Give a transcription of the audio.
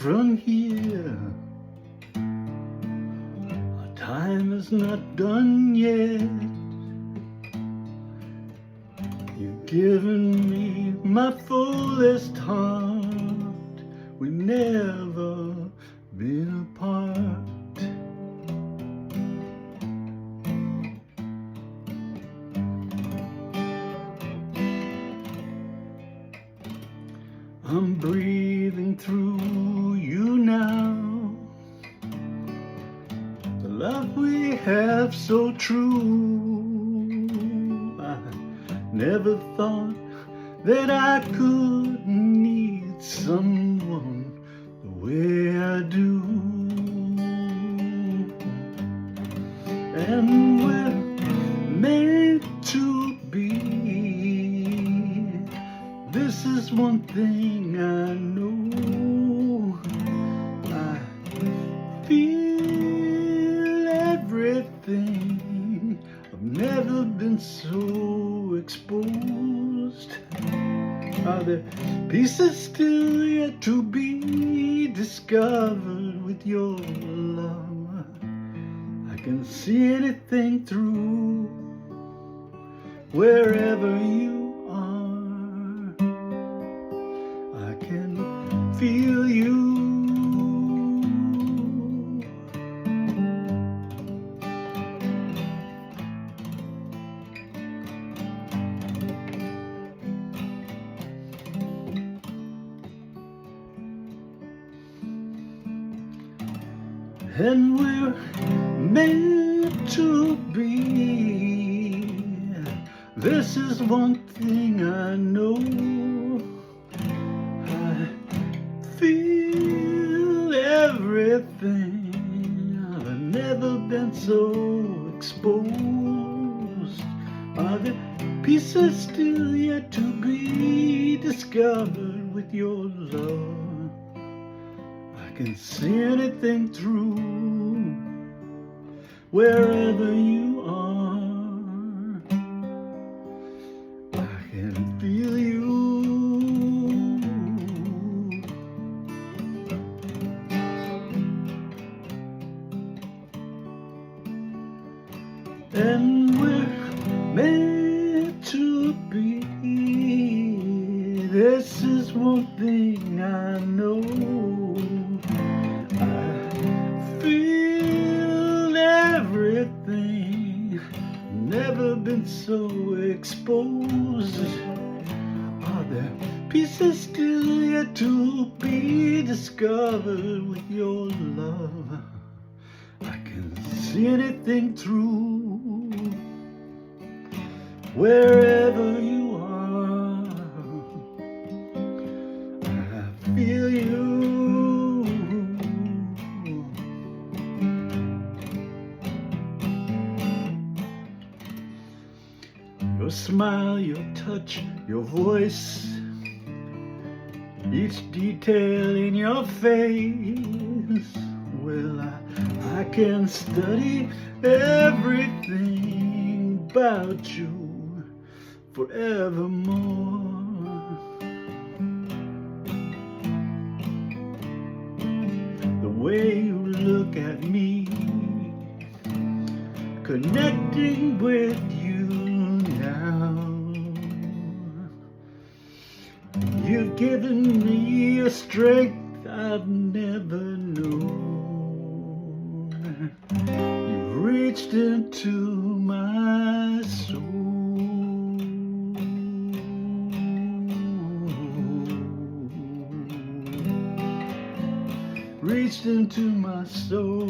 from here. Our time is not done yet. You've given me my fullest heart. We've never been apart. I'm breathing through you now. The love we have so true. I never thought that I could need someone the way I do. And we're meant to be. This is one thing I know. I feel everything. I've never been so exposed. Are there pieces still yet to be discovered with your love? I can see anything through wherever you are. I can feel you. And we're meant to be. This is one thing I know. I feel everything. I've never been so exposed. Are there pieces still yet to be discovered with your love? I can see anything through wherever you are. I can feel you. And we're meant to be. This is one thing I know. Everything, never been so exposed. Are there pieces still yet to be discovered with your love? I can see anything through wherever you are. I feel you. Your smile, your touch, your voice, each detail in your face. Well, I can study everything about you forevermore. The way you look at me, connecting with you now. You've given me a strength I've never known. You've reached into my soul. Reached into my soul.